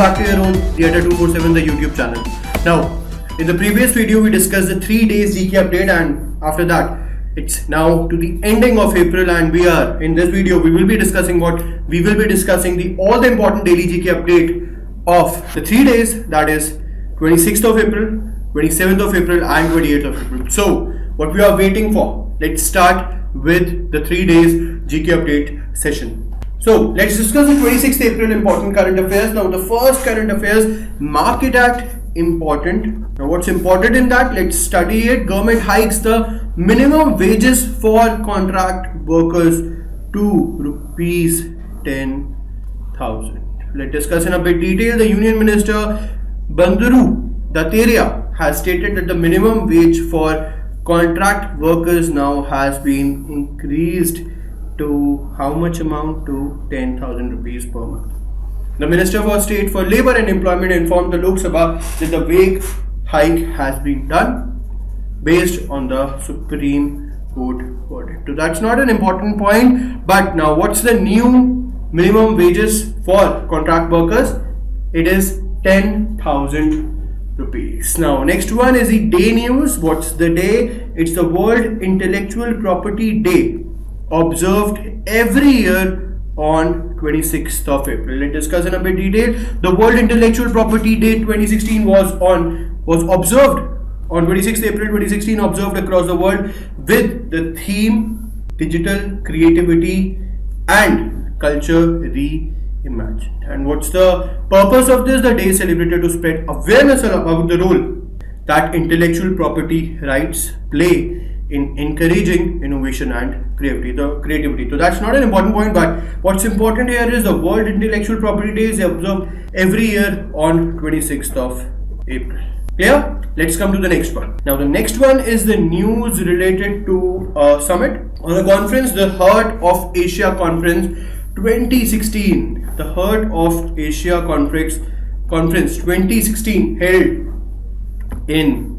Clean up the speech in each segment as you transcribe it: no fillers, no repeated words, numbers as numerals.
back to your own, the Adda 247, the YouTube channel. Now, in the previous video, we discussed the 3 days GK update, and after that, it's now to the ending of April, and we are in this video. We will be discussing all the important daily GK update of the 3 days, that is 26th of April, 27th of April, and 28th of April. So, what we are waiting for? Let's start with the 3 days GK update session. So let's discuss the 26th April important current affairs. Now the first current affairs, market at important. Now what's important in that? Let's study it. Government hikes the minimum wages for contract workers to rupees 10,000. Let's discuss in a bit detail. The Union Minister Banduru Dateria has stated that the minimum wage for contract workers now has been increased to how much amount? To 10,000 rupees per month. The Minister for State for Labour and Employment informed the Lok Sabha that the wage hike has been done based on the Supreme Court verdict. So that's not an important point, but now what's the new minimum wages for contract workers? It is 10,000 rupees. Now next one is the day news. What's the day? It's the World Intellectual Property Day, observed every year on 26th of April. Let's discuss in a bit detail. The World Intellectual Property Day 2016 was observed on 26th April 2016, observed across the world with the theme Digital Creativity and Culture Reimagined. And what's the purpose of this? The day is celebrated to spread awareness about the role that intellectual property rights play in encouraging innovation and creativity. So that's not an important point, but what's important here is the World Intellectual Property Day is observed every year on 26th of April. Clear? Let's come to the next one. Now the next one is the news related to a summit or a conference, the Heart of Asia Conference 2016. The Heart of Asia Conference 2016 held in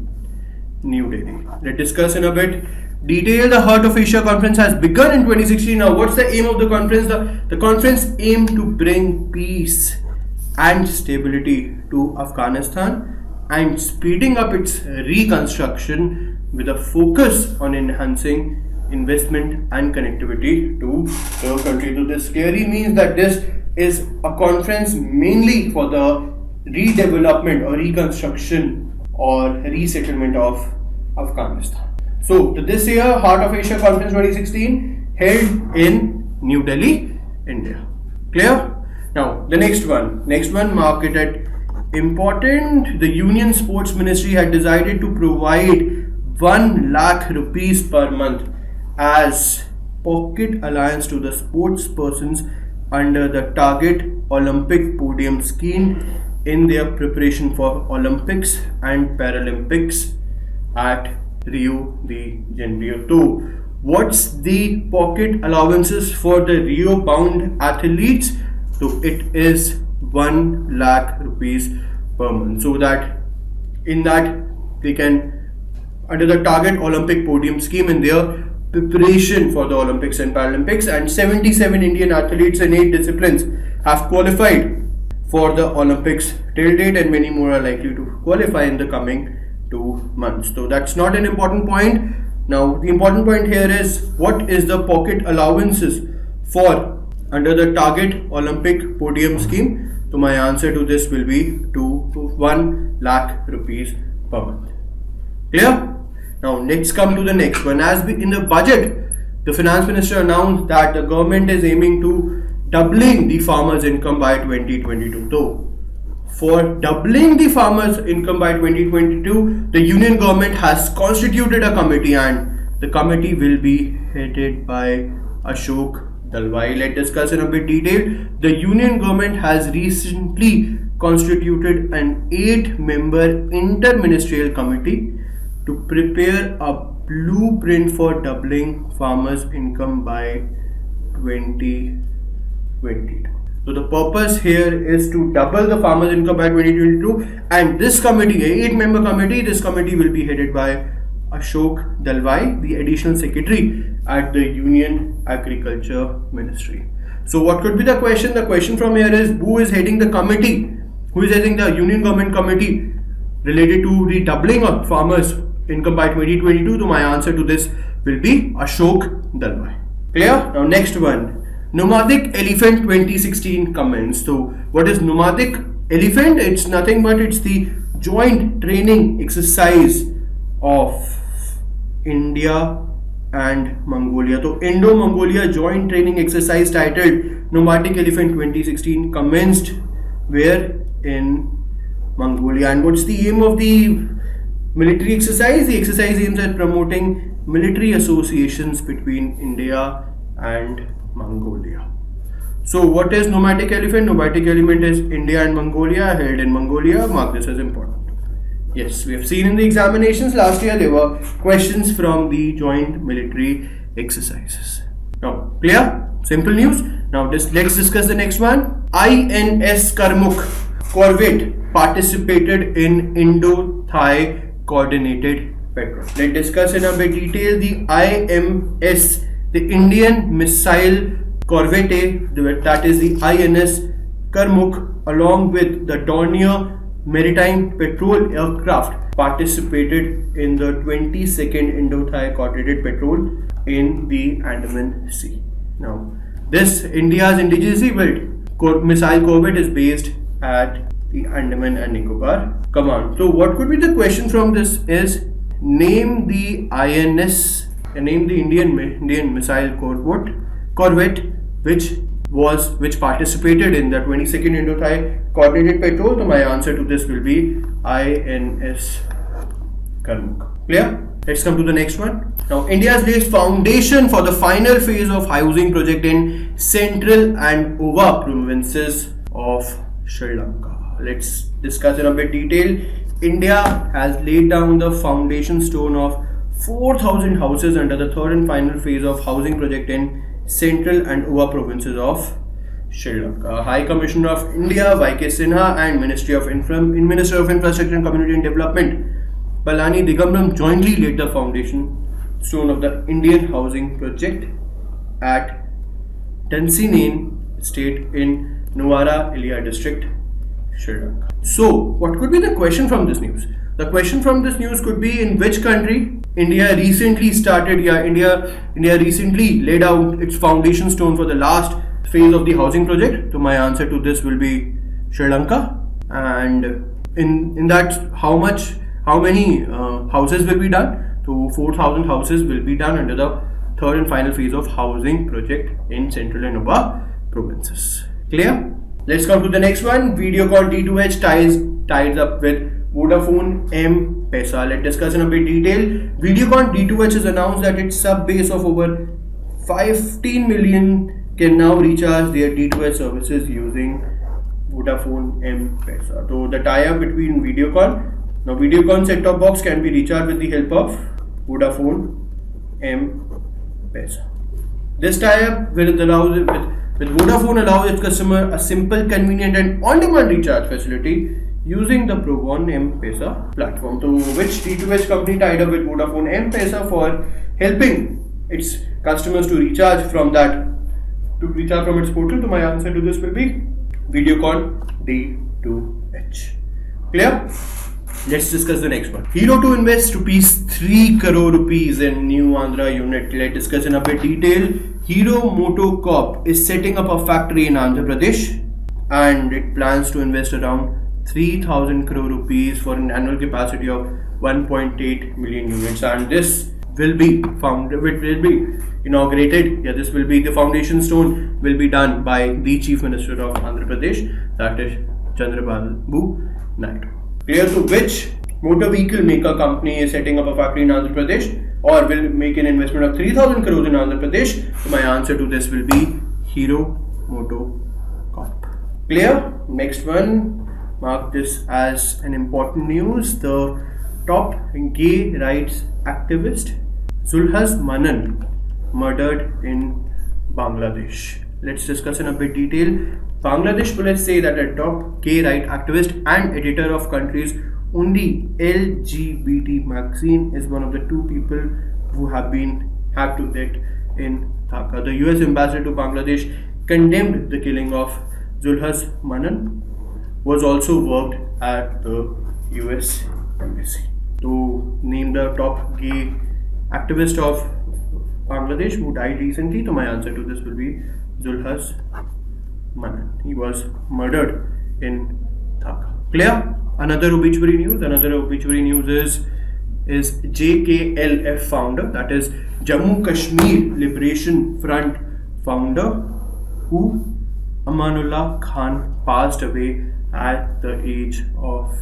New Delhi. Let's discuss in a bit detail. The Heart of Asia Conference has begun in 2016. Now what's the aim of the conference? The conference aimed to bring peace and stability to Afghanistan and speeding up its reconstruction with a focus on enhancing investment and connectivity to the country. So this clearly means that this is a conference mainly for the redevelopment or reconstruction or resettlement of Afghanistan. So this year, Heart of Asia Conference 2016 held in New Delhi, India. Clear? Now the next one, market at important. The Union Sports Ministry had decided to provide 1 lakh rupees per month as pocket allowance to the sports persons under the Target Olympic Podium Scheme in their preparation for Olympics and Paralympics at Rio de Janeiro. So, what's the pocket allowances for the Rio bound athletes? So, it is 1 lakh rupees per month. So that in that they can, under the Target Olympic Podium Scheme, in their preparation for the Olympics and Paralympics, and 77 Indian athletes in 8 disciplines have qualified for the Olympics till date, and many more are likely to qualify in the coming 2 months. So that's not an important point. Now the important point here is what is the pocket allowances for under the Target Olympic Podium Scheme. So my answer to this will be to 1 lakh rupees per month. Clear? Now let's come to the next one. As in the budget, the finance minister announced that the government is aiming to doubling the farmers' income by 2022. So, for doubling the farmers' income by 2022, the union government has constituted a committee, and the committee will be headed by Ashok Dalwai. Let's discuss in a bit detail. The union government has recently constituted an 8-member interministerial committee to prepare a blueprint for doubling farmers' income by 2022. So the purpose here is to double the farmers' income by 2022, and this committee, a 8-member committee, this committee will be headed by Ashok Dalwai, the additional secretary at the Union Agriculture Ministry. So what could be the question? The question from here is, who is heading the committee Who is heading the Union Government Committee related to the doubling of farmers' income by 2022? So my answer to this will be Ashok Dalwai. Clear? Now next one. Nomadic Elephant 2016 comments. So what is Nomadic Elephant? It's nothing but it's the joint training exercise of India and Mongolia. So Indo-Mongolia joint training exercise titled Nomadic Elephant 2016 commenced where? In Mongolia. And what's the aim of the military exercise? The exercise aims at promoting military associations between India and Mongolia. So what is nomadic elephant? Nomadic elephant is India and Mongolia, held in Mongolia. Mark this as important. Yes, we have seen in the examinations last year there were questions from the joint military exercises. Now, clear? Simple news. Now let's discuss the next one. INS Karmuk corvette participated in Indo-Thai coordinated patrol. Let's discuss in a bit detail the IMS, the Indian Missile Corvette, that is the INS Karmuk, along with the Dornier Maritime Patrol aircraft participated in the 22nd Indo-Thai coordinated patrol in the Andaman Sea. Now, this India's indigenously built missile corvette is based at the Andaman and Nicobar Command. So what could be the question from this is name the INS, name the Indian missile corvette which participated in the 22nd Indo-Thai coordinated patrol. So my answer to this will be INS Karmuk. Clear? Let's come to the next one. Now, India has laid foundation for the final phase of housing project in Central and Ova provinces of Sri Lanka. Let's discuss in a bit detail. India has laid down the foundation stone of 4,000 houses under the third and final phase of housing project in Central and Ova provinces of Sri Lanka. High Commissioner of India Y.K. Sinha and Minister of Infrastructure and Community Development Palani Digamram jointly laid the foundation stone of the Indian housing project at Tansinane Estate in Nuwara Eliya district, Sri Lanka. So, what could be the question from this news? The question from this news could be in which country India recently laid out its foundation stone for the last phase of the housing project. So my answer to this will be Sri Lanka. And in that, how many houses will be done? So 4,000 houses will be done under the third and final phase of housing project in Central and Ova provinces. Clear? Let's come to the next one. Videocon D2H ties up with Vodafone M-Pesa. Let's discuss in a bit detail. Videocon D2H has announced that its sub base of over 15 million can now recharge their D2H services using Vodafone M-Pesa. So the tie-up between Now Videocon set-top box can be recharged with the help of Vodafone M-Pesa. This tie-up with Vodafone allows its customer a simple, convenient and on-demand recharge facility using the Progon M-Pesa platform. So which D2H company tied up with Vodafone M-Pesa for helping its customers to recharge from its portal? So my answer to this will be Videocon D2H. Clear? Let's discuss the next one. Hero to invest ₹3 crore in new Andhra unit. Let's discuss in a bit detail. Hero Moto Corp is setting up a factory in Andhra Pradesh and it plans to invest around 3,000 crore rupees for an annual capacity of 1.8 million units, and this will be inaugurated. The foundation stone will be done by the Chief Minister of Andhra Pradesh, that is Chandrababu Naidu. Clear? To which motor vehicle maker company is setting up a factory in Andhra Pradesh or will make an investment of 3,000 crores in Andhra Pradesh? So my answer to this will be Hero Moto Corp. Clear? Next one. Mark this as an important news. The top gay rights activist Zulhas Manan murdered in Bangladesh. Let's discuss in a bit detail. Bangladesh police say that a top gay rights activist and editor of country's only LGBT magazine is one of the two people who have been hacked to death in Dhaka. The US ambassador to Bangladesh condemned the killing of Zulhas Manan was also worked at the US Embassy. To name the top gay activist of Bangladesh who died recently, so my answer to this will be Zulhas Manan. He was murdered in Dhaka. Clear? Another obituary news is JKLF founder, that is Jammu Kashmir Liberation Front founder, who Amanullah Khan passed away at the age of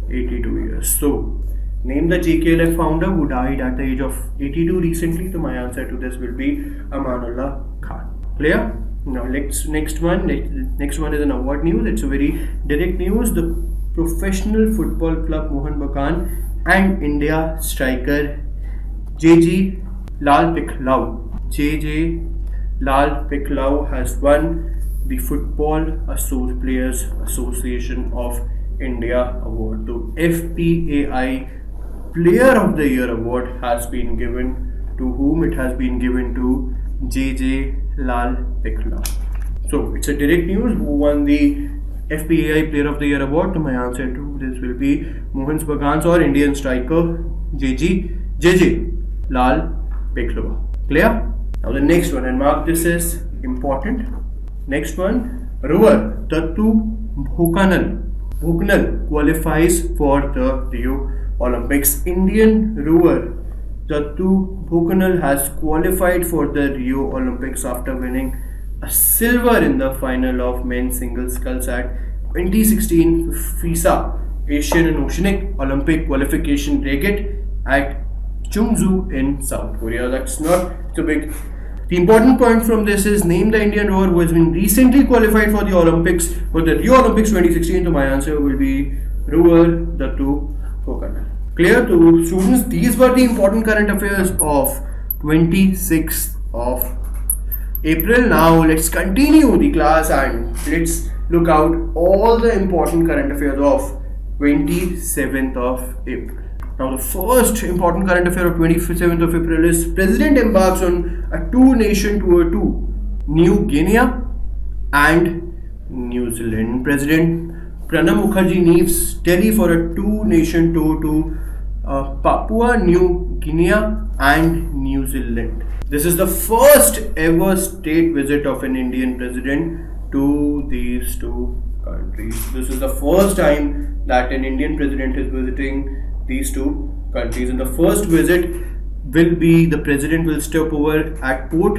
82 years. So name the JKLF founder who died at the age of 82 recently. So my answer to this will be Amanullah Khan. Clear? Now next one is an award news. It's a very direct news. The professional football club Mohun Bagan and India striker JJ Lal Picklau has won the Football Players Association of India award. The FPAI Player of the Year award has been given to whom? It has been given to JJ Lal Picklau. So it's a direct news. Who won the FPAI Player of the Year award? So my answer to this will be Mohun Bagan's or Indian striker JJ Lal Picklau. Clear? Now the next one, and mark this as important. Next one, rower Tattu Bhoknal qualifies for the Rio Olympics. Indian rower Tattu Bhoknal has qualified for the Rio Olympics after winning a silver in the final of men's singles sculls at 2016 FISA Asian and Oceanic Olympic Qualification Regate at Chungju in South Korea. That's not so big. The important point from this is name the Indian rower who has been recently qualified for the Olympics, for the Rio Olympics 2016. So my answer will be rower Tattu Bhoknal. Clear to students? These were the important current affairs of 26th of April. Now let's continue the class and let's look out all the important current affairs of 27th of April. Now the first important current affair of 27th of April is President embarks on a two-nation tour to New Guinea and New Zealand. President Pranab Mukherjee leaves Delhi for a two-nation tour to Papua New Guinea and New Zealand. This is the first ever state visit of an Indian president to these two countries. This is the first time that an Indian president is visiting these two countries, and the first visit will be the president will stop over at Port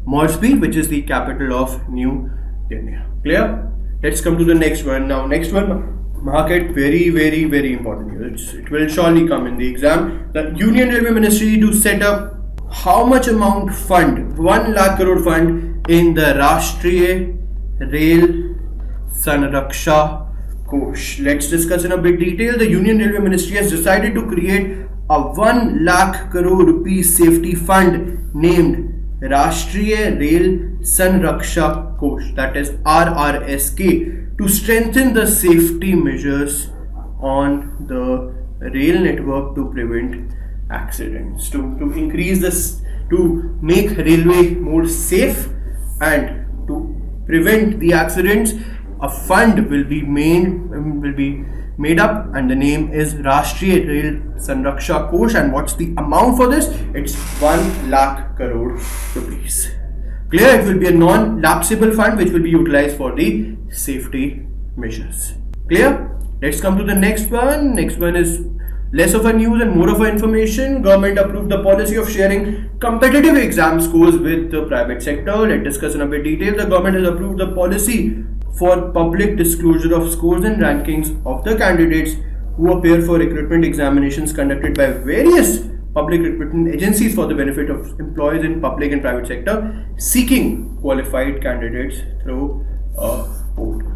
Moresby, which is the capital of New Guinea. Clear? Let's come to the next one. Now next one, mark it very important news. It will surely come in the exam. The Union Railway Ministry to set up how much amount fund, 1 lakh crore fund in the Rashtriya Rail Sanraksha Kosh. Let's discuss in a bit detail. The Union Railway Ministry has decided to create a 1 lakh crore rupees safety fund named Rashtriya Rail Sanraksha Kosh, that is RRSK, to strengthen the safety measures on the rail network to prevent accidents, to increase this, to make railway more safe and to prevent the accidents. A fund will be made up, and the name is Rashtriya Rail Sanraksha Kosh. And what's the amount for this? It's 1 lakh crore rupees. Clear? It will be a non-lapsable fund which will be utilized for the safety measures. Clear? Let's come to the next one. Next one is less of a news and more of a information. Government approved the policy of sharing competitive exam scores with the private sector. Let's discuss in a bit detail. The government has approved the policy for public disclosure of scores and rankings of the candidates who appear for recruitment examinations conducted by various public recruitment agencies for the benefit of employees in public and private sector seeking qualified candidates through a portal.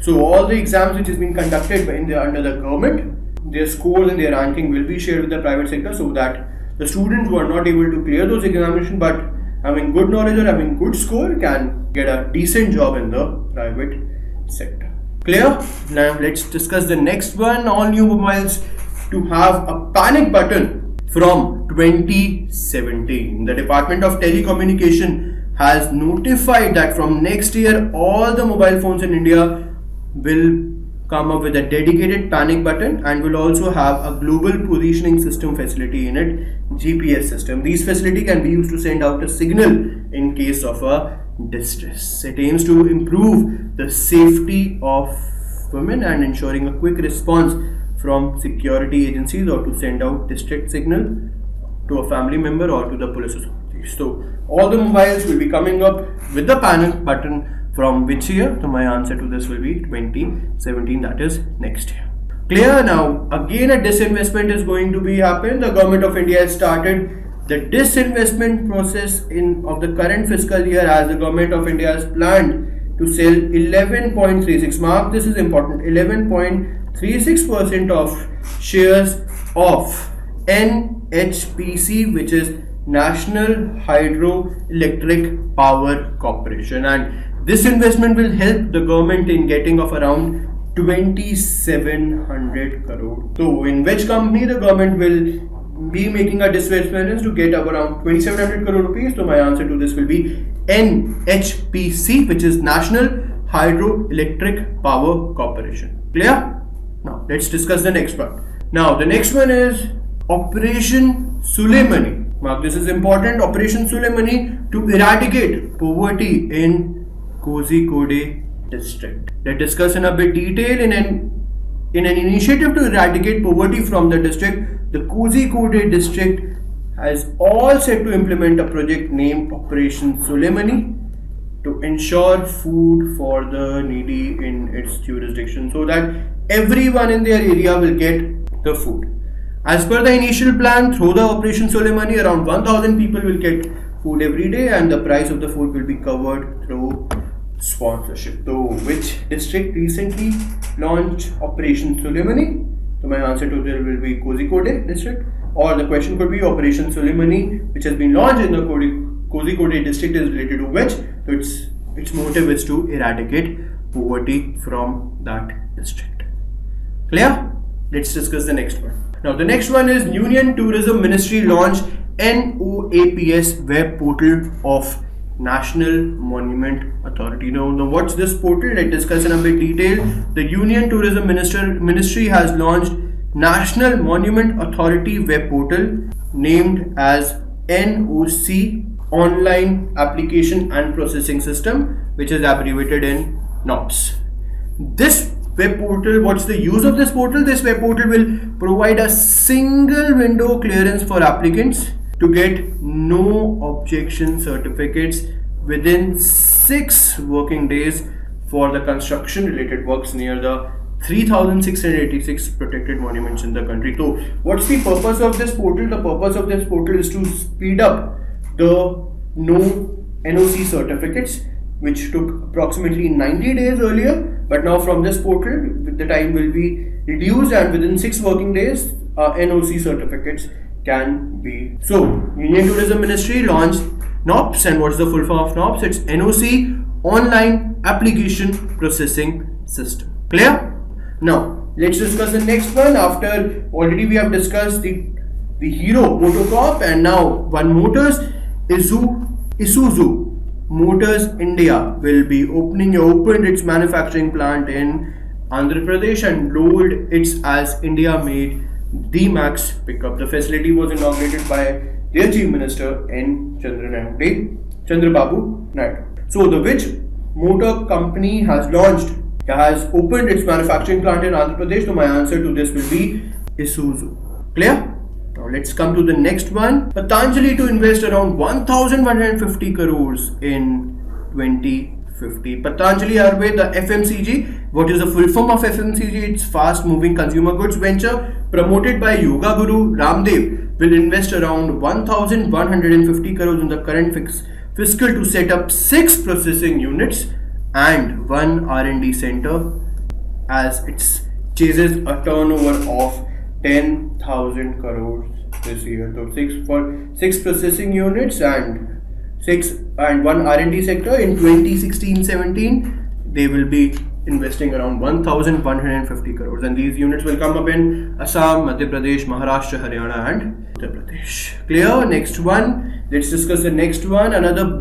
So all the exams which has been conducted under the government, their scores and their ranking will be shared with the private sector, so that the students who are not able to clear those examinations but having good knowledge or having good score can get a decent job in the private sector. Clear? Now let's discuss the next one. All new mobiles to have a panic button from 2017. The Department of Telecommunication has notified that from next year all the mobile phones in India will come up with a dedicated panic button and will also have a global positioning system facility in it, GPS system. These facility can be used to send out a signal in case of a distress. It aims to improve the safety of women and ensuring a quick response from security agencies or to send out distress signal to a family member or to the police authorities. So all the mobiles will be coming up with the panic button from which year? So my answer to this will be 2017, that is next year. Clear? Now again a disinvestment is going to be happen. The government of India has started the disinvestment process of the current fiscal year, as the government of India has planned to sell 11.36, mark this is important, 11.36% of shares of NHPC, which is National Hydroelectric Power Corporation, and this investment will help the government in getting of around 2700 crore. So in which company the government will be making a disinvestment to get around 2700 crore rupees? So my answer to this will be NHPC, which is National Hydroelectric Power Corporation. Clear? Now let's discuss the next one. Now the next one is Operation Suleimani. Mark this is important. Operation Suleimani to eradicate poverty in Kozhikode district. Let's discuss in a bit detail. In an initiative to eradicate poverty from the district, the Kozhikode district has all set to implement a project named Operation Suleimani to ensure food for the needy in its jurisdiction, so that everyone in their area will get the food. As per the initial plan, through the Operation Suleimani, around 1000 people will get food every day, and the price of the food will be covered through sponsorship. So which district recently launched Operation Suleimani? So my answer to this will be Kozhikode district, or the question could be Operation Suleimani, which has been launched in the Kozhikode district, is related to which? So its motive is to eradicate poverty from that district. Clear? Let's discuss the next one. Now the next one is Union Tourism Ministry launched NOAPS web portal of National Monument Authority. Now what's this portal? Let's discuss in a bit detail. The Union Tourism Ministry has launched National Monument Authority web portal named as NOC, Online Application and Processing System, which is abbreviated in NOPS. This web portal, what's the use of this portal? This web portal will provide a single window clearance for applicants to get no objection certificates within 6 working days for the construction related works near the 3686 protected monuments in the country. So what's the purpose of this portal? The purpose of this portal is to speed up the NOC certificates, which took approximately 90 days earlier, but now from this portal the time will be reduced, and within 6 working days NOC certificates can be. So Union Tourism Ministry launched NOPS, and what's the full form of NOPS? It's NOC, Online Application Processing System. Clear? Now let's discuss the next one. After already we have discussed the Hero Motocorp, and now One Motors, Isuzu Motors India will be opened its manufacturing plant in Andhra Pradesh and rolled its as India made D-Max pickup. The facility was inaugurated by their Chief Minister N. Chandrababu Naidu. So the which motor company has opened its manufacturing plant in Andhra Pradesh? So my answer to this will be Isuzu. Clear? Now let's come to the next one. Patanjali to invest around 1,150 crores in 2050. Patanjali Ayurved, the FMCG. What is the full form of FMCG? It's fast moving consumer goods venture promoted by Yoga Guru Ramdev will invest around 1,150 crores in the current fiscal to set up 6 processing units and 1 R&D center, as it chases a turnover of 10,000 crores this year. So 6 processing units and 1 R&D sector. In 2016-17 they will be investing around 1,150 crores, and these units will come up in Assam, Madhya Pradesh, Maharashtra, Haryana and Uttar Pradesh. Clear? Next one. Let's discuss the next one. Another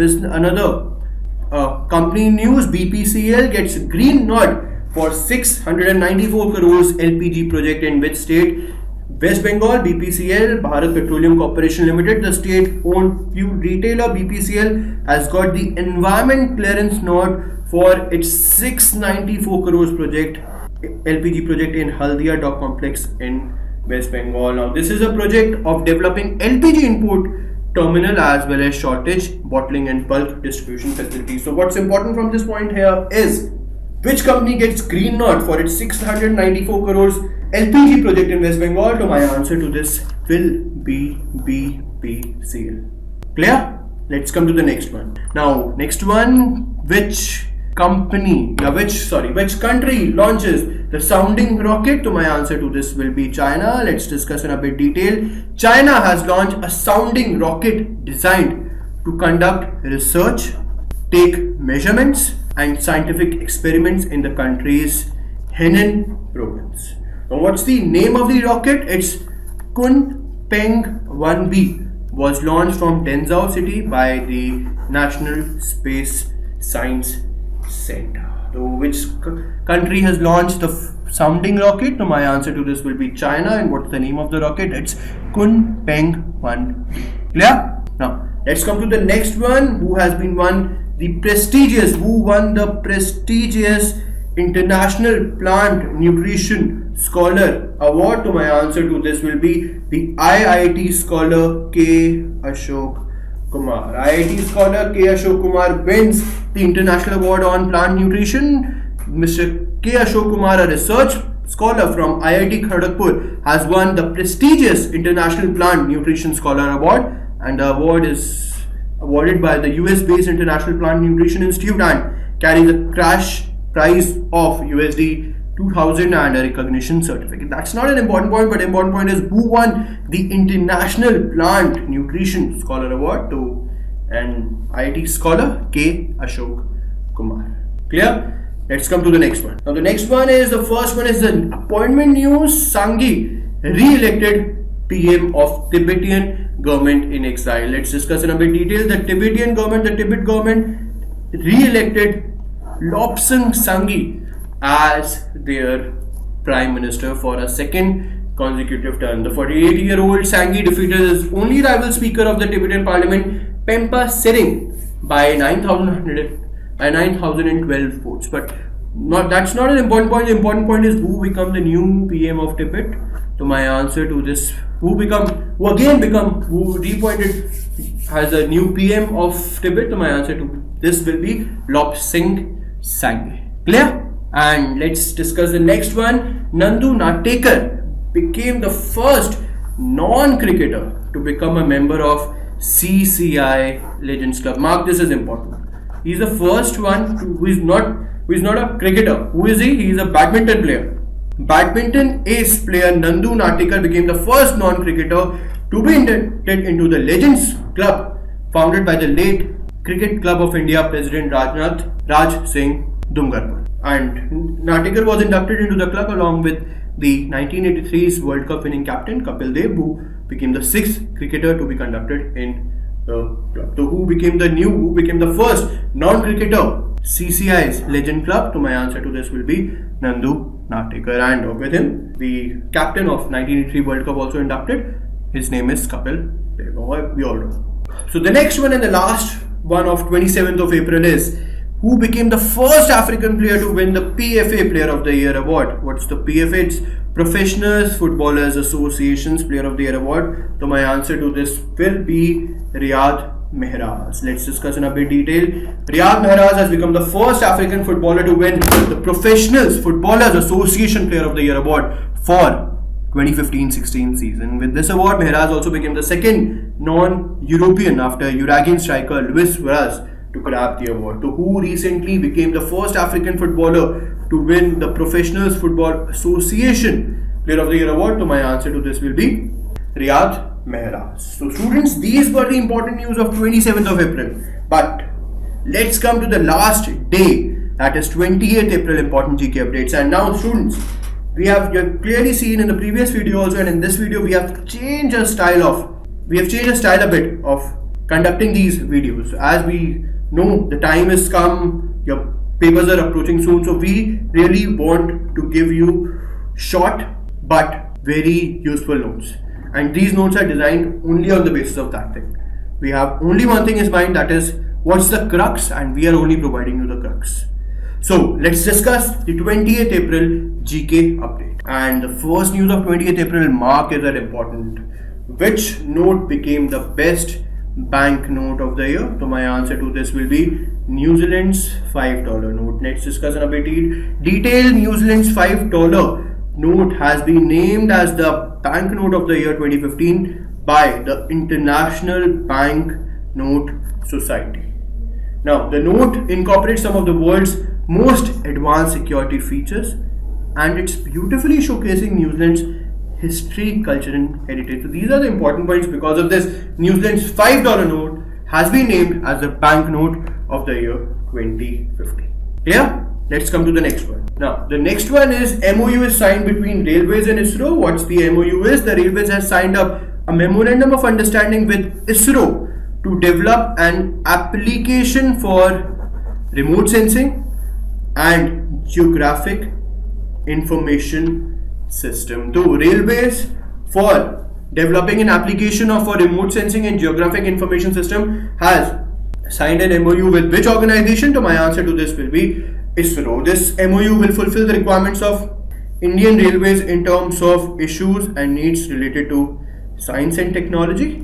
company news. BPCL gets green nod for 694 crores LPG project in which state? West Bengal. BPCL, Bharat Petroleum Corporation Limited, the state-owned fuel retailer BPCL, has got the environment clearance nod for its 694 crores project, LPG project in Haldia Dock Complex in West Bengal. Now, this is a project of developing LPG import terminal as well as shortage, bottling and bulk distribution facilities. So, what's important from this point here is which company gets green nod for its 694 crores LPG project in West Bengal? To my answer to this will be BPCL. Clear? Let's come to the next one. Now, next one, which country launches the sounding rocket? To my answer to this will be China. Let's discuss in a bit detail. China has launched a sounding rocket designed to conduct research, take measurements and scientific experiments in the country's Henan province. Now, what's the name of the rocket? It's Kunpeng 1B. Was launched from Denzhou city by the National Space Science Center. So, which country has launched the sounding rocket? So, my answer to this will be China. And what's the name of the rocket? It's Kunpeng 1B. Clear? Now, let's come to the next one. Who won the prestigious International Plant Nutrition Scholar Award? To my answer to this will be the IIT scholar K. Ashok Kumar. IIT scholar K. Ashok Kumar wins the International Award on Plant Nutrition. Mr. K. Ashok Kumar, a research scholar from IIT Kharagpur, has won the prestigious International Plant Nutrition Scholar Award, and the award is awarded by the US-based International Plant Nutrition Institute and carries a cash prize of USD 2000 and a recognition certificate. That's not an important point, but important point is who won the International Plant Nutrition Scholar Award? To an IIT scholar K. Ashok Kumar. Clear? Let's come to the next one. Now the next one is, the first one is the appointment news. Sanghi re-elected PM of Tibetan government in exile. Let's discuss in a bit detail. The Tibet government re-elected Lobsang Sanghi as their prime minister for a second consecutive term. The 48-year-old Sanghi defeated his only rival speaker of the Tibetan parliament, Pempa Sering, by 9,012 votes. But that's not an important point. The important point is who become the new PM of Tibet. To my answer to this, who reappointed as a new PM of Tibet? To my answer to this will be Lobsang Sanghi. Clear? And let's discuss the next one. Nandu Natekar became the first non-cricketer to become a member of CCI Legends Club. Mark, this is important. He's the first one who is not a cricketer. Who is he? He is a badminton player. Badminton ace player Nandu Natekar became the first non-cricketer to be inducted into the Legends Club, founded by the late Cricket Club of India President Raj Singh Dungarpur. And Natekar was inducted into the club along with the 1983's World Cup winning captain Kapil Dev, who became the sixth cricketer to be conducted in the club. So who became the first non-cricketer CCI's Legend Club? To my answer to this will be Nandu Natekar, and with him the captain of 1983 World Cup also inducted. His name is Kapil Dev. We all know. So the next one and the last one of 27th of April is who became the first African player to win the PFA Player of the Year Award. What's the PFA? It's Professional Footballers Association's Player of the Year Award. So my answer to this will be Riyad Mahrez. Let's discuss in a bit detail. Riyad Mahrez has become the first African footballer to win the Professional Footballers Association Player of the Year Award for 2015-16 season. With this award, Mahrez also became the second non-European after Uruguayan striker Luis Suarez to grab the award. So who recently became the first African footballer to win the Professional Football Association Player of the Year Award? So my answer to this will be Riyad Mahrez. So students, these were the important news of 27th of April. But let's come to the last day, that is 28th April important GK updates. And now students, you have clearly seen in the previous video also, and in this video we have changed a style a bit of conducting these videos. As we know, the time has come, your papers are approaching soon, so we really want to give you short but very useful notes, and these notes are designed only on the basis of that thing. We have only one thing in mind, that is what's the crux, and we are only providing you the crux. So let's discuss the 20th April GK update. And the first news of 20th April, mark is important. Which note became the best bank note of the year? So my answer to this will be New Zealand's $5 note. Let's discuss in a bit detail. New Zealand's $5 note has been named as the bank note of the year 2015 by the International Bank Note Society. Now, the note incorporates some of the world's most advanced security features, and it's beautifully showcasing New Zealand's history, culture and heritage. So these are the important points. Because of this, New Zealand's $5 note has been named as the bank note of the year 2050. Clear? Let's come to the next one. Now, the next one is MOU is signed between Railways and ISRO. What's the MOU is? The Railways has signed up a memorandum of understanding with ISRO to develop an application for remote sensing and geographic information system. So Railways for developing an application for remote sensing and geographic information system has signed an MOU with which organization? So my answer to this will be ISRO. This MOU will fulfill the requirements of Indian Railways in terms of issues and needs related to science and technology,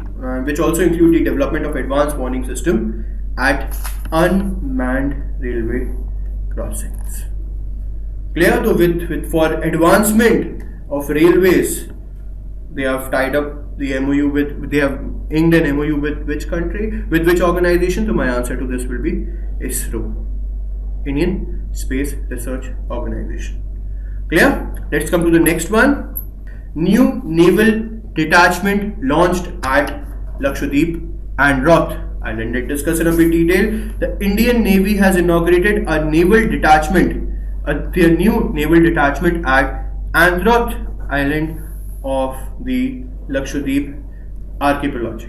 which also include the development of advanced warning system at unmanned railway crossings. Clear? So with for advancement of railways, they have tied up the MOU with, they have inked an MOU with which country, with which organization? So my answer to this will be ISRO, Indian Space Research Organization. Clear? Let's come to the next one. New naval detachment launched at Lakshadweep and Roth Island. Let's discuss in a bit detail. The Indian Navy has inaugurated a naval detachment, their new naval detachment at Androth Island of the Lakshadweep archipelago.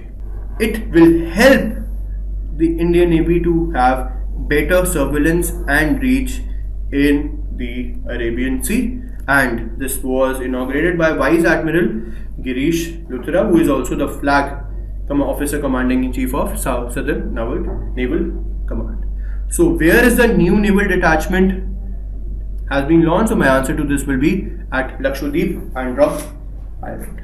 It will help the Indian Navy to have better surveillance and reach in the Arabian Sea, and this was inaugurated by Vice Admiral Girish Luthra, who is also the flag officer commanding in chief of Southern Naval Command. So where is the new naval detachment has been launched? So my answer to this will be at Lakshadweep and Roth Island.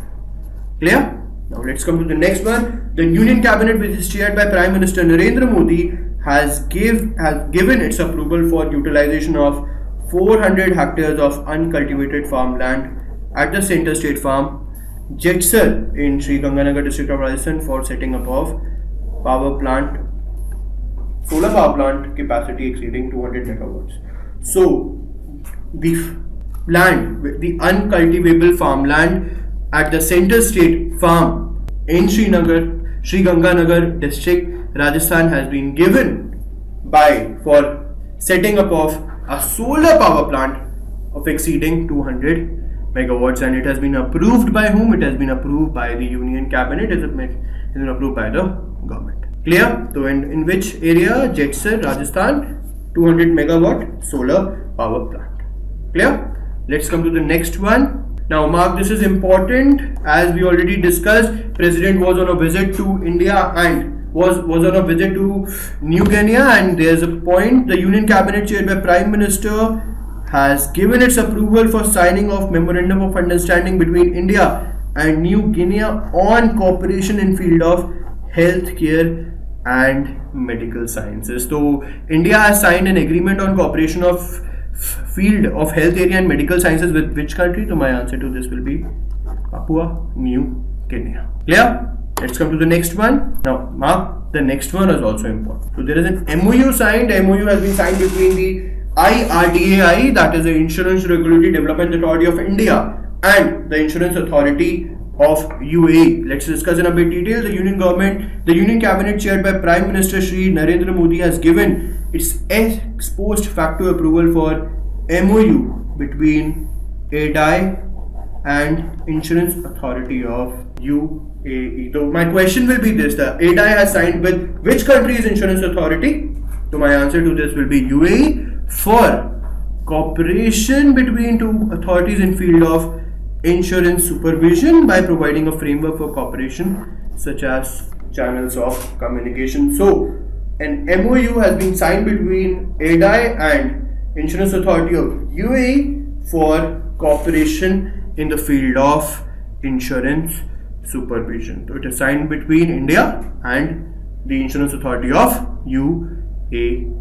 Clear? Now let's come to the next one. The Union Cabinet, which is chaired by Prime Minister Narendra Modi, has given its approval for utilization of 400 hectares of uncultivated farmland at the Center State Farm, Jetsar in Sri Ganganagar district of Rajasthan for setting up of solar power plant capacity exceeding 200 megawatts. So the land, the uncultivable farmland at the Center State Farm in Sri Ganganagar district, Rajasthan, has been given for setting up of a solar power plant of exceeding 200 megawatts, and it has been approved by whom? It has been approved by the Union Cabinet. It has been approved by the government. Clear? So in which area? Jetsar, Rajasthan, 200 megawatt solar power plant. Clear? Let's come to the next one. Now mark, this is important. As we already discussed, President was on a visit to India and was on a visit to New Guinea, and there's a point. The Union Cabinet chaired by Prime Minister has given its approval for signing of Memorandum of Understanding between India and New Guinea on cooperation in field of healthcare and medical sciences. So India has signed an agreement on cooperation of field of health area and medical sciences with which country? So my answer to this will be Papua New Guinea. Clear? Let's come to the next one. Now mark, the next one is also important. So there is an MOU signed. MOU has been signed between the IRDAI, that is the Insurance Regulatory Development Authority of India, and the Insurance Authority of UAE. Let's discuss in a bit detail. The Union Cabinet chaired by Prime Minister Shri Narendra Modi has given its ex post facto approval for MOU between ADAI and Insurance Authority of UAE. So my question will be this: the ADAI has signed with which country's insurance authority? So my answer to this will be UAE for cooperation between two authorities in field of insurance supervision by providing a framework for cooperation such as channels of communication. So an MOU has been signed between Adda and Insurance Authority of UAE for cooperation in the field of insurance supervision. So it is signed between India and the Insurance Authority of UAE.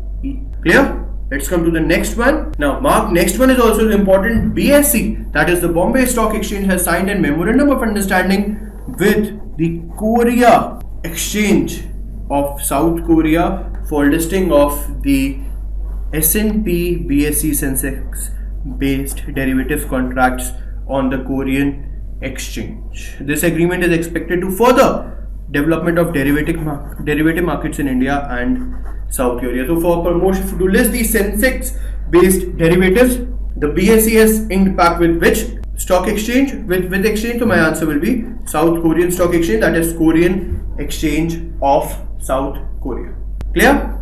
Clear? Let's come to the next one. Now, Mark, next one is also important. BSE, that is the Bombay Stock Exchange, has signed a memorandum of understanding with the Korea Exchange of South Korea for listing of the S&P BSE Sensex based derivatives contracts on the Korean exchange. This agreement is expected to further development of derivative markets in India and South Korea. So for promotion to list the Sensex based derivatives, the BSE has inked pact with which stock exchange? With exchange. So my answer will be South Korean Stock Exchange, that is Korean Exchange of South Korea. Clear?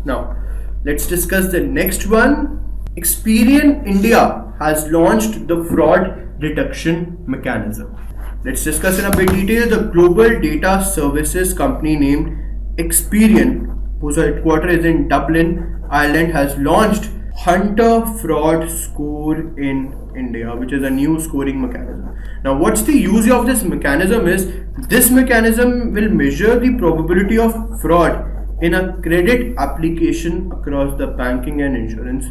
Now let's discuss the next one. Experian India has launched the fraud detection mechanism. Let's discuss in a bit detail. The global data services company named Experian, whose headquarters is in Dublin, Ireland, has launched Hunter Fraud Score in India, which is a new scoring mechanism. Now, what's the use of this mechanism is, this mechanism will measure the probability of fraud in a credit application across the banking and insurance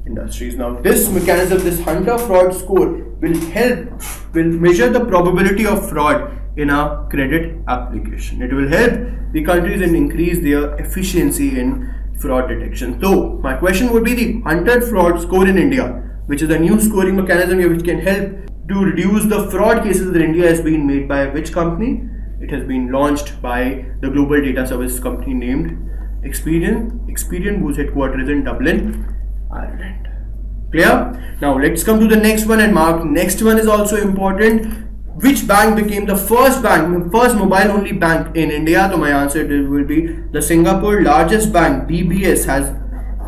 industries. Now, this mechanism, this Hunter Fraud Score, will measure the probability of fraud in a credit application. It will help the countries and increase their efficiency in fraud detection. So my question would be the Hunter Fraud Score in India, which is a new scoring mechanism which can help to reduce the fraud cases that India has been made by which company? It has been launched by the global data service company named Experian, whose headquarters is in Dublin, Ireland. Clear? Now let's come to the next one, and Mark, next one is also important. Which bank became the first mobile only bank in India? So my answer will be the Singapore largest bank, DBS, has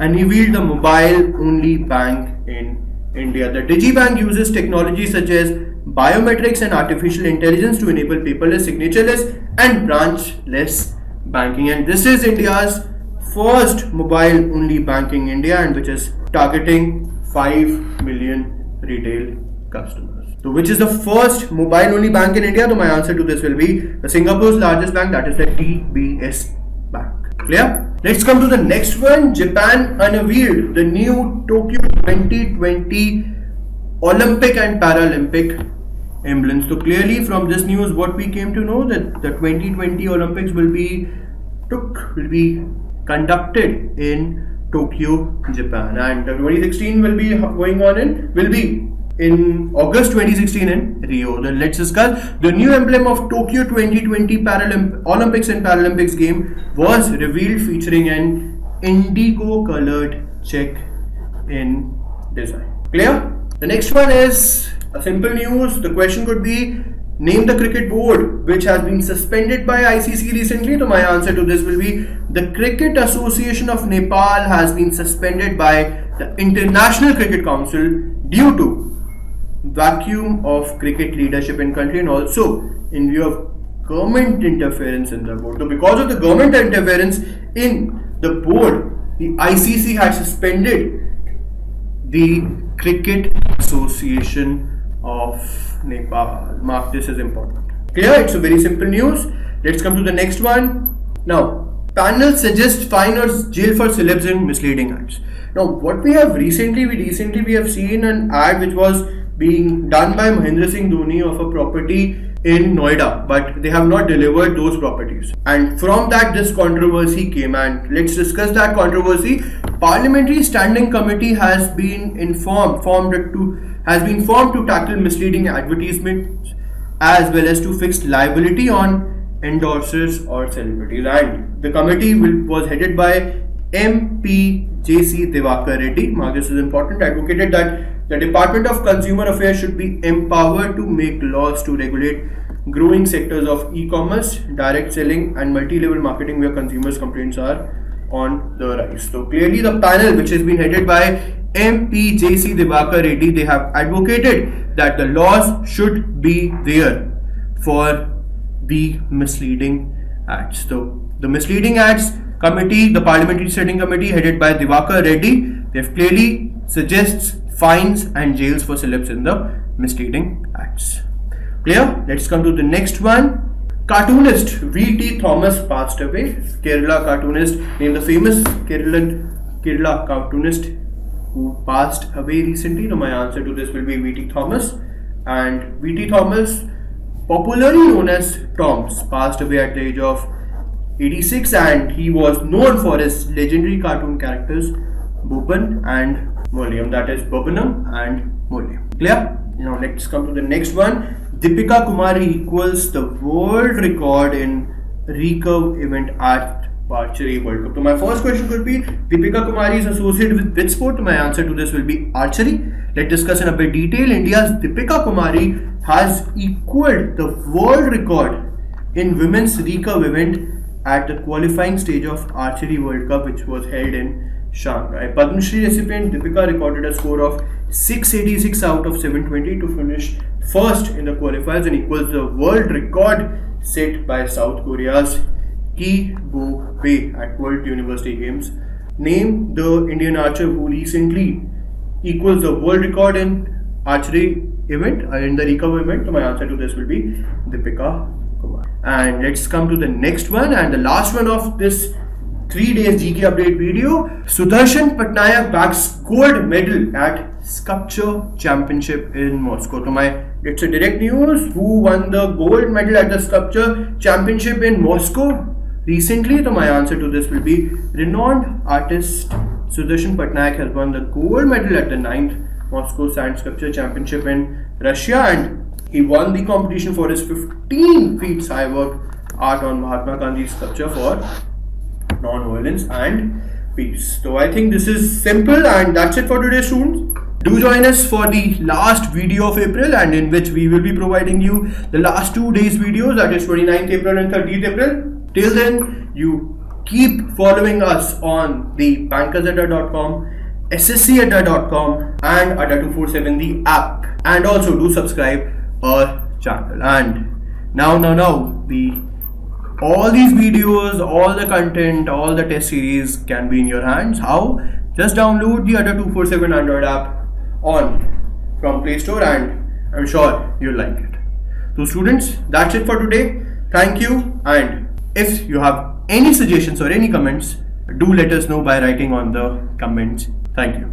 unveiled the mobile only bank in India. The DigiBank uses technology such as biometrics and artificial intelligence to enable paperless, signatureless and branchless banking, and this is India's first mobile only bank in India, and which is targeting 5 million retail customers. So which is the first mobile only bank in India? So my answer to this will be the Singapore's largest bank, that is the DBS Bank. Clear? Let's come to the next one. Japan unveiled the new Tokyo 2020 Olympic and Paralympic emblems. So clearly from this news, what we came to know, that the 2020 Olympics will be conducted in Tokyo, Japan, and the 2016 will be in August 2016 in Rio. Then let's discuss the new emblem of Tokyo 2020 Olympics and Paralympics game was revealed, featuring an indigo colored check in design. Clear? The next one is a simple news. The question could be, name the cricket board which has been suspended by ICC recently. So my answer to this will be the Cricket Association of Nepal has been suspended by the International Cricket Council due to vacuum of cricket leadership in country, and also in view of government interference in the board. So because of the government interference in the board, the ICC had suspended the Cricket Association of Nepal. Mark, this is important. Clear? It's a very simple news. Let's come to the next one. Now, panel suggests fine or jail for celebs in misleading ads. Now, what we have recently have seen an ad which was being done by Mahendra Singh Dhoni of a property in Noida, but they have not delivered those properties, and from that this controversy came. And let's discuss that controversy. Parliamentary Standing Committee has been formed to tackle misleading advertisements as well as to fix liability on endorsers or celebrities, and the committee was headed by MP JC Divakar Reddy. This is important. Advocated that the Department of Consumer Affairs should be empowered to make laws to regulate growing sectors of e-commerce, direct selling and multi-level marketing where consumers' complaints are on the rise. So clearly the panel, which has been headed by MPJC Divakar Reddy, they have advocated that the laws should be there for the misleading ads. So the misleading ads committee, the parliamentary setting committee headed by Divakar Reddy, they've clearly suggests fines and jails for celebs in the misleading ads. Clear? Let's come to the next one. Cartoonist V.T. Thomas passed away. Kerala cartoonist, named the famous Kerala cartoonist who passed away recently. So my answer to this will be V.T. Thomas. And V.T. Thomas, popularly known as Toms, passed away at the age of 86, and he was known for his legendary cartoon characters Boban and Molium, that is Bobanum and Molium. Clear? Now let's come to the next one. Deepika Kumari equals the world record in recurve event at Archery World Cup. So my first question could be, Deepika Kumari is associated with which sport? My answer to this will be archery. Let's discuss in a bit detail. India's Deepika Kumari has equaled the world record in women's recurve event at the qualifying stage of Archery World Cup, which was held in Shanghai. Padma Shri recipient Deepika recorded a score of 686 out of 720 to finish first in the qualifiers and equals the world record set by South Korea's Ki Bo Bae at World University Games. Name the Indian archer who recently equals the world record in archery event, in the recurve event. So my answer to this will be Deepika Kumar. And let's come to the next one and the last one of this 3 days GK update video. Sudarshan Patnaik bags gold medal at sculpture championship in Moscow. It's a direct news. Who won the gold medal at the sculpture championship in Moscow recently? So my answer to this will be renowned artist Sudarshan Patnaik has won the gold medal at the 9th Moscow Sand Sculpture Championship in Russia, and he won the competition for his 15 feet high work art on Mahatma Gandhi's sculpture for non-violence and peace. So I think this is simple, and that's it for today, students. Do join us for the last video of April, and in which we will be providing you the last 2 days videos, that is 29th April and 30th April. Till then, you keep following us on the bankersadda.com, sscadda.com and Adda247 the app, and also do subscribe our channel. And now all these videos, all the content, all the test series can be in your hands. How? Just download the Adda247 Android app from Play Store, and I'm sure you'll like it. So students, that's it for today. Thank you, and if you have any suggestions or any comments, do let us know by writing on the comments. Thank you.